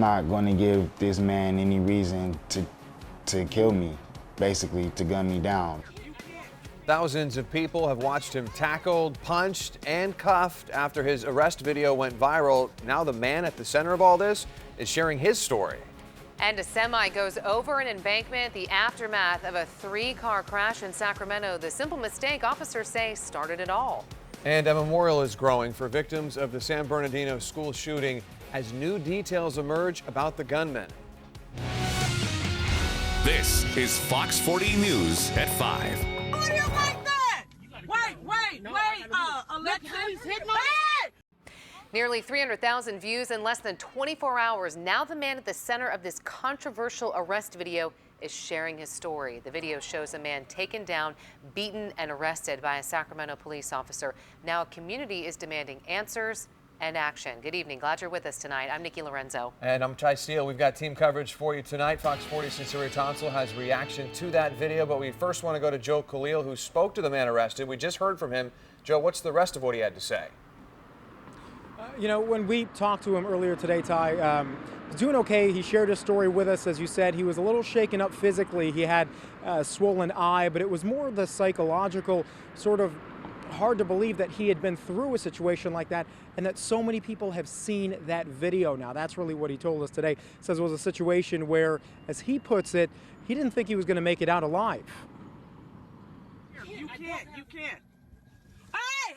Not going to give this man any reason to kill me, basically, to gun me down. Thousands of people have watched him tackled, punched, and cuffed after his arrest video went viral. Now the man at the center of all this is sharing his story. And a semi goes over an embankment, the aftermath of a 3-car crash in Sacramento. The simple mistake, officers say, started it all. And a memorial is growing for victims of the San Bernardino school shooting as new details emerge about the gunman. This is Fox 40 News at 5. How do you like that? Wait, Alexis, hit my head! Nearly 300,000 views in less than 24 hours. Now the man at the center of this controversial arrest video is sharing his story. The video shows a man taken down, beaten, and arrested by a Sacramento police officer. Now a community is demanding answers and action. Good evening. Glad you're with us tonight. I'm Nikki Lorenzo. And I'm Ty Steele. We've got team coverage for you tonight. Fox 40's Sincere Tonsil has reaction to that video, but we first want to go to Joe Khalil, who spoke to the man arrested. We just heard from him. Joe, what's the rest of what he had to say? You know, when we talked to him earlier today, Ty, he's doing okay. He shared his story with us. As you said, he was a little shaken up physically. He had a swollen eye, but it was more the psychological sort of hard to believe that he had been through a situation like that and that so many people have seen that video now. That's really what he told us today. Says it was a situation where, as he puts it, he didn't think he was going to make it out alive. You can't. Hey!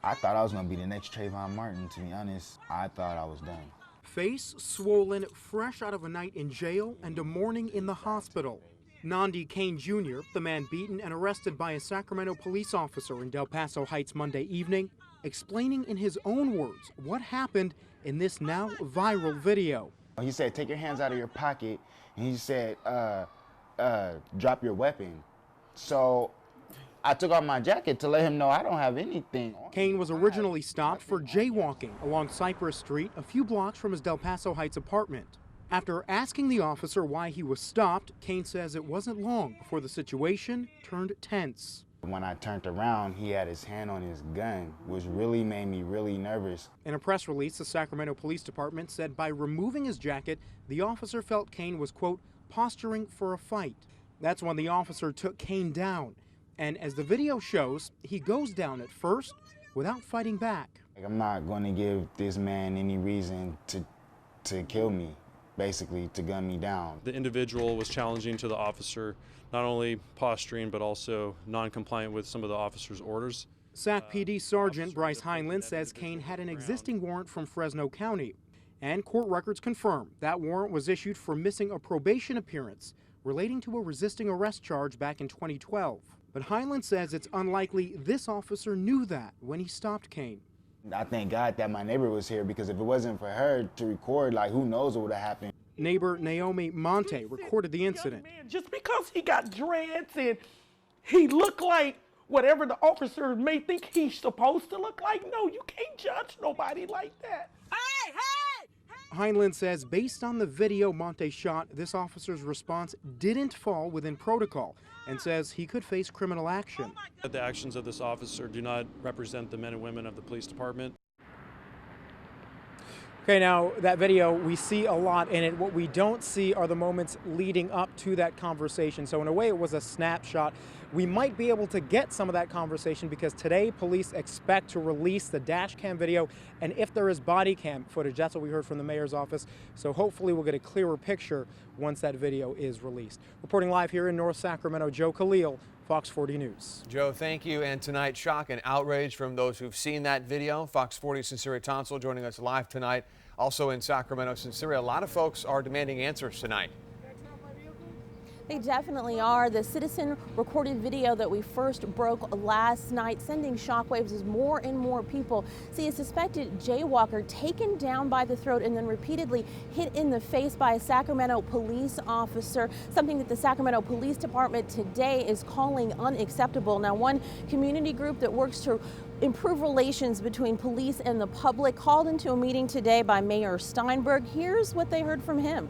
I thought I was going to be the next Trayvon Martin, to be honest. I thought I was done. Face swollen, fresh out of a night in jail and a morning in the hospital. Nandi Kane Jr., the man beaten and arrested by a Sacramento police officer in Del Paso Heights Monday evening, explaining in his own words what happened in this now viral video. He said, take your hands out of your pocket, and he said, drop your weapon. So I took off my jacket to let him know I don't have anything. Kane was originally stopped for jaywalking along Cypress Street, a few blocks from his Del Paso Heights apartment. After asking the officer why he was stopped, Kane says it wasn't long before the situation turned tense. When I turned around, he had his hand on his gun, which really made me really nervous. In a press release, the Sacramento Police Department said by removing his jacket, the officer felt Kane was, quote, posturing for a fight. That's when the officer took Kane down. And as the video shows, he goes down at first without fighting back. I'm not going to give this man any reason to kill me, basically, to gun me down. The individual was challenging to the officer, not only posturing, but also non-compliant with some of the officer's orders. Sac PD Sergeant Bryce Heinlein says Kane had an existing warrant from Fresno County. And court records confirm that warrant was issued for missing a probation appearance relating to a resisting arrest charge back in 2012. But Heinlein says it's unlikely this officer knew that when he stopped Kane. I thank God that my neighbor was here, because if it wasn't for her to record, like, who knows what would have happened. Neighbor Naomi Monte recorded the incident. Just because he got dreads and he looked like whatever the officer may think he's supposed to look like, no, you can't judge nobody like that. Hey! Heinlein says based on the video Monte shot, this officer's response didn't fall within protocol and says he could face criminal action. The actions of this officer do not represent the men and women of the police department. Okay, now that video, we see a lot in it. What we don't see are the moments leading up to that conversation. So in a way, it was a snapshot. We might be able to get some of that conversation because today police expect to release the dash cam video, and if there is body cam footage, that's what we heard from the mayor's office. So hopefully we'll get a clearer picture once that video is released. Reporting live here in North Sacramento, Joe Khalil, Fox 40 News. Joe, thank you. And tonight, shock and outrage from those who've seen that video. Fox 40's Sincere Tonsil joining us live tonight. Also in Sacramento, Sincere, a lot of folks are demanding answers tonight. They definitely are. The citizen recorded video that we first broke last night sending shockwaves as more and more people see a suspected jaywalker taken down by the throat and then repeatedly hit in the face by a Sacramento police officer, something that the Sacramento Police Department today is calling unacceptable. Now, one community group that works to improve relations between police and the public called into a meeting today by Mayor Steinberg. Here's what they heard from him.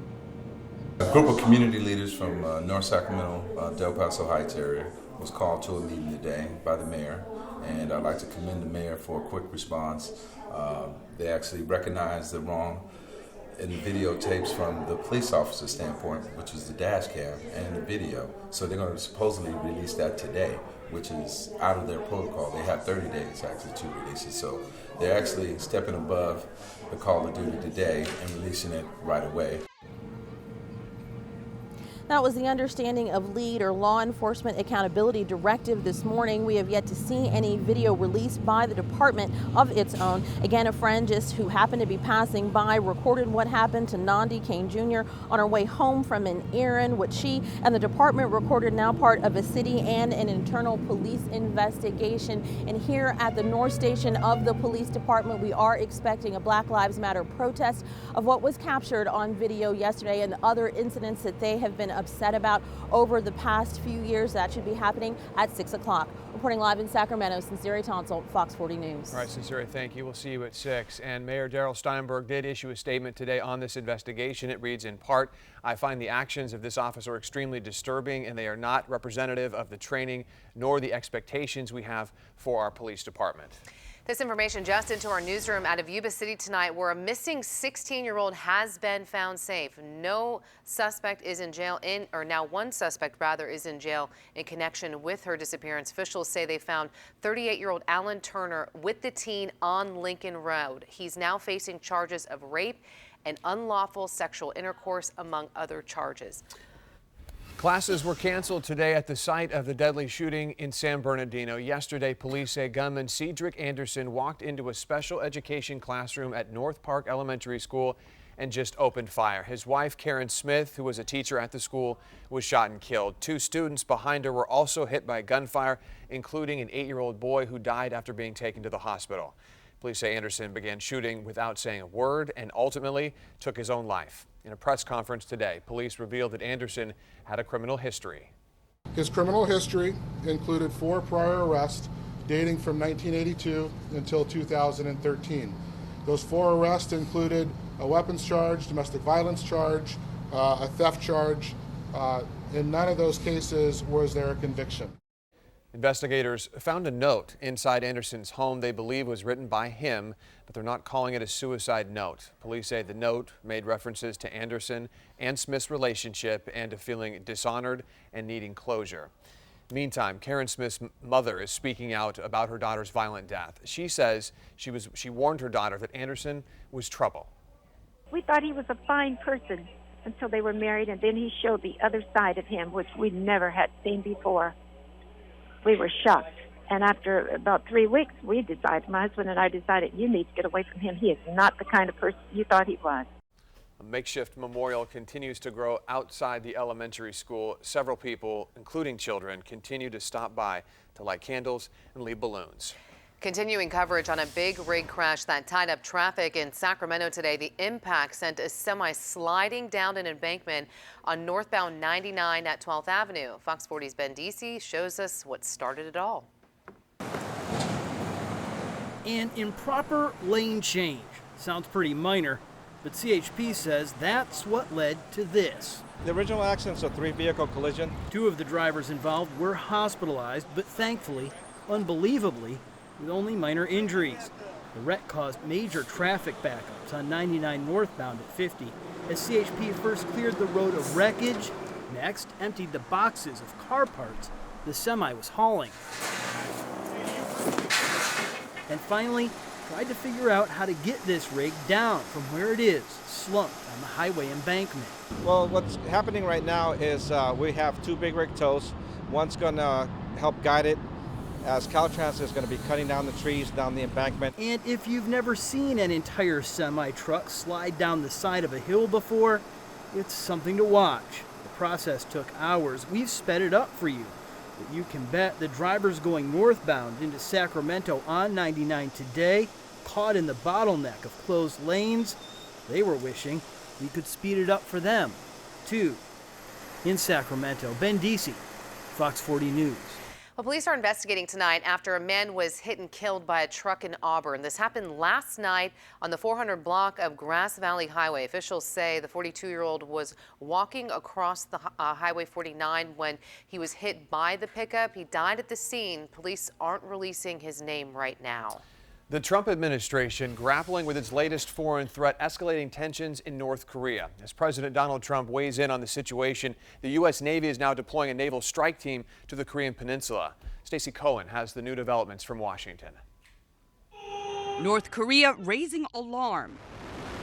A group of community leaders from North Sacramento, Del Paso Heights area was called to a meeting today by the mayor, and I'd like to commend the mayor for a quick response. They actually recognized the wrong and the videotapes from the police officer standpoint, which is the dash cam and the video. So they're going to supposedly release that today, which is out of their protocol. They have 30 days actually to release it. So they're actually stepping above the call of duty today and releasing it right away. That was the understanding of LEAD, or Law Enforcement Accountability Directive, this morning. We have yet to see any video released by the department of its own. Again, a friend just who happened to be passing by recorded what happened to Nandi Kane Jr. on her way home from an errand. What she and the department recorded, now part of a city and an internal police investigation. And here at the North Station of the police department, we are expecting a Black Lives Matter protest of what was captured on video yesterday and other incidents that they have been upset about over the past few years. That should be happening at 6 o'clock. Reporting live in Sacramento, Sinceri Tonsel, Fox 40 News. All right, Sinceri, thank you. We'll see you at 6. And Mayor Darrell Steinberg did issue a statement today on this investigation. It reads in part, "I find the actions of this officer extremely disturbing, and they are not representative of the training nor the expectations we have for our police department." This information just into our newsroom out of Yuba City tonight, where a missing 16-year-old has been found safe. No suspect is in jail, now one suspect rather is in jail in connection with her disappearance. Officials say they found 38-year-old Alan Turner with the teen on Lincoln Road. He's now facing charges of rape and unlawful sexual intercourse, among other charges. Classes were canceled today at the site of the deadly shooting in San Bernardino. Yesterday, police say gunman Cedric Anderson walked into a special education classroom at North Park Elementary School and just opened fire. His wife, Karen Smith, who was a teacher at the school, was shot and killed. 2 students behind her were also hit by gunfire, including an 8-year-old boy who died after being taken to the hospital. Police say Anderson began shooting without saying a word and ultimately took his own life. In a press conference today, police revealed that Anderson had a criminal history. His criminal history included 4 prior arrests dating from 1982 until 2013. Those 4 arrests included a weapons charge, domestic violence charge, a theft charge. In none of those cases was there a conviction. Investigators found a note inside Anderson's home they believe was written by him, but they're not calling it a suicide note. Police say the note made references to Anderson and Smith's relationship and to feeling dishonored and needing closure. Meantime, Karen Smith's mother is speaking out about her daughter's violent death. She says she warned her daughter that Anderson was trouble. We thought he was a fine person until they were married, and then he showed the other side of him, which we never had seen before. We were shocked. And after about 3 weeks, my husband and I decided, you need to get away from him. He is not the kind of person you thought he was. A makeshift memorial continues to grow outside the elementary school. Several people, including children, continue to stop by to light candles and leave balloons. Continuing coverage on a big rig crash that tied up traffic in Sacramento today. The impact sent a semi sliding down an embankment on northbound 99 at 12th Avenue. Fox 40's Ben Deasy shows us what started it all. An improper lane change. Sounds pretty minor, but CHP says that's what led to this. The original accident was a 3-vehicle collision. 2 of the drivers involved were hospitalized, but thankfully, unbelievably, with only minor injuries. The wreck caused major traffic backups on 99 northbound at 50 as CHP first cleared the road of wreckage, next emptied the boxes of car parts the semi was hauling, and finally tried to figure out how to get this rig down from where it is, slumped on the highway embankment. Well, what's happening right now is we have 2 big rig tows. One's going to help guide it, as Caltrans is going to be cutting down the trees down the embankment. And if you've never seen an entire semi-truck slide down the side of a hill before, it's something to watch. The process took hours. We've sped it up for you. But you can bet the drivers going northbound into Sacramento on 99 today, caught in the bottleneck of closed lanes, they were wishing we could speed it up for them, too. In Sacramento, Ben Deasy, Fox 40 News. Well, police are investigating tonight after a man was hit and killed by a truck in Auburn. This happened last night on the 400 block of Grass Valley Highway. Officials say the 42-year-old was walking across the Highway 49 when he was hit by the pickup. He died at the scene. Police aren't releasing his name right now. The Trump administration grappling with its latest foreign threat, escalating tensions in North Korea. As President Donald Trump weighs in on the situation, the U.S. Navy is now deploying a naval strike team to the Korean peninsula. Stacey Cohen has the new developments from Washington. North Korea raising alarm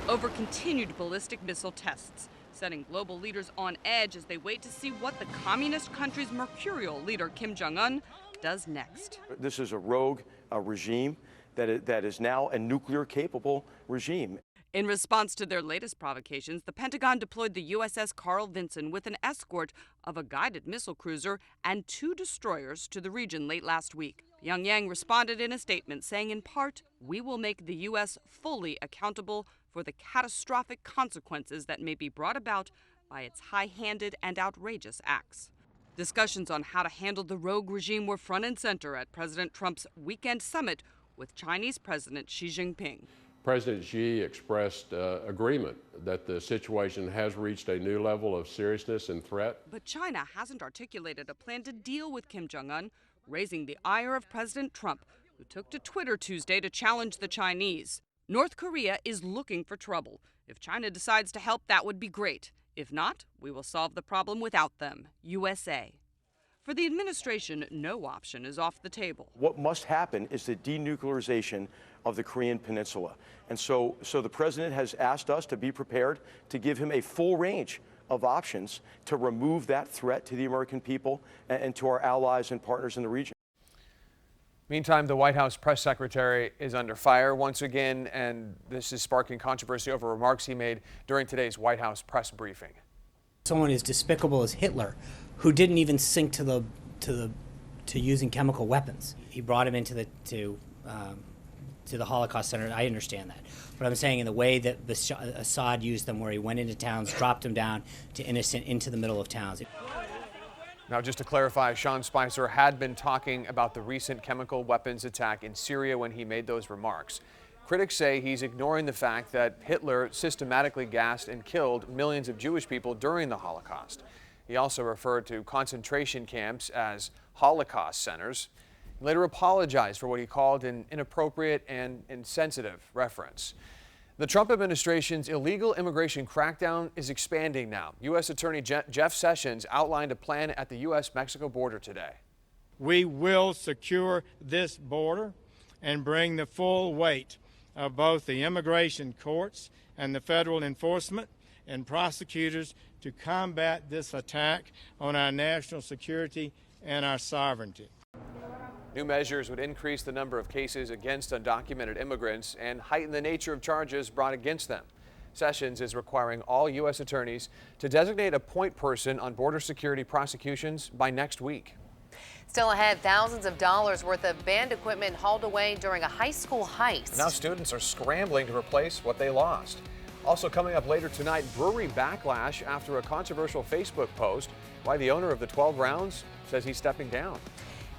over continued ballistic missile tests, setting global leaders on edge as they wait to see what the communist country's mercurial leader Kim Jong-un does next. This is a rogue regime that is now a nuclear-capable regime. In response to their latest provocations, the Pentagon deployed the USS Carl Vinson with an escort of a guided missile cruiser and 2 destroyers to the region late last week. Pyongyang responded in a statement saying, in part, "We will make the U.S. fully accountable for the catastrophic consequences that may be brought about by its high-handed and outrageous acts." Discussions on how to handle the rogue regime were front and center at President Trump's weekend summit with Chinese President Xi Jinping. President Xi expressed agreement that the situation has reached a new level of seriousness and threat. But China hasn't articulated a plan to deal with Kim Jong-un, raising the ire of President Trump, who took to Twitter Tuesday to challenge the Chinese. North Korea is looking for trouble. If China decides to help, that would be great. If not, we will solve the problem without them. USA. For the administration, no option is off the table. What must happen is the denuclearization of the Korean peninsula. And so the president has asked us to be prepared to give him a full range of options to remove that threat to the American people and to our allies and partners in the region. Meantime, the White House press secretary is under fire once again, and this is sparking controversy over remarks he made during today's White House press briefing. Someone as despicable as Hitler, who didn't even sink to using chemical weapons. He brought him into the Holocaust Center. I understand that, but I'm saying in the way that Assad used them, where he went into towns, dropped them down to innocent into the middle of towns. Now, just to clarify, Sean Spicer had been talking about the recent chemical weapons attack in Syria when he made those remarks. Critics say he's ignoring the fact that Hitler systematically gassed and killed millions of Jewish people during the Holocaust. He also referred to concentration camps as Holocaust centers. He later apologized for what he called an inappropriate and insensitive reference. The Trump administration's illegal immigration crackdown is expanding now. U.S. Attorney Jeff Sessions outlined a plan at the U.S.-Mexico border today. We will secure this border and bring the full weight of both the immigration courts and the federal enforcement and prosecutors to combat this attack on our national security and our sovereignty. New measures would increase the number of cases against undocumented immigrants and heighten the nature of charges brought against them. Sessions is requiring all U.S. attorneys to designate a point person on border security prosecutions by next week. Still ahead, thousands of dollars worth of band equipment hauled away during a high school heist. Now students are scrambling to replace what they lost. Also coming up later tonight, brewery backlash after a controversial Facebook post. Why the owner of the 12 rounds says he's stepping down.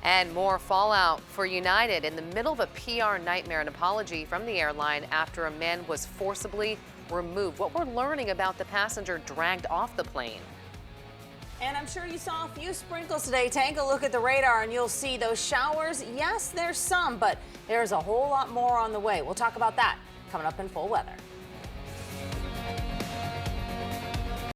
And more fallout for United in the middle of a PR nightmare. An apology from the airline after a man was forcibly removed. What we're learning about the passenger dragged off the plane. And I'm sure you saw a few sprinkles today. Take a look at the radar and you'll see those showers. Yes, there's some, but there's a whole lot more on the way. We'll talk about that coming up in Full Weather.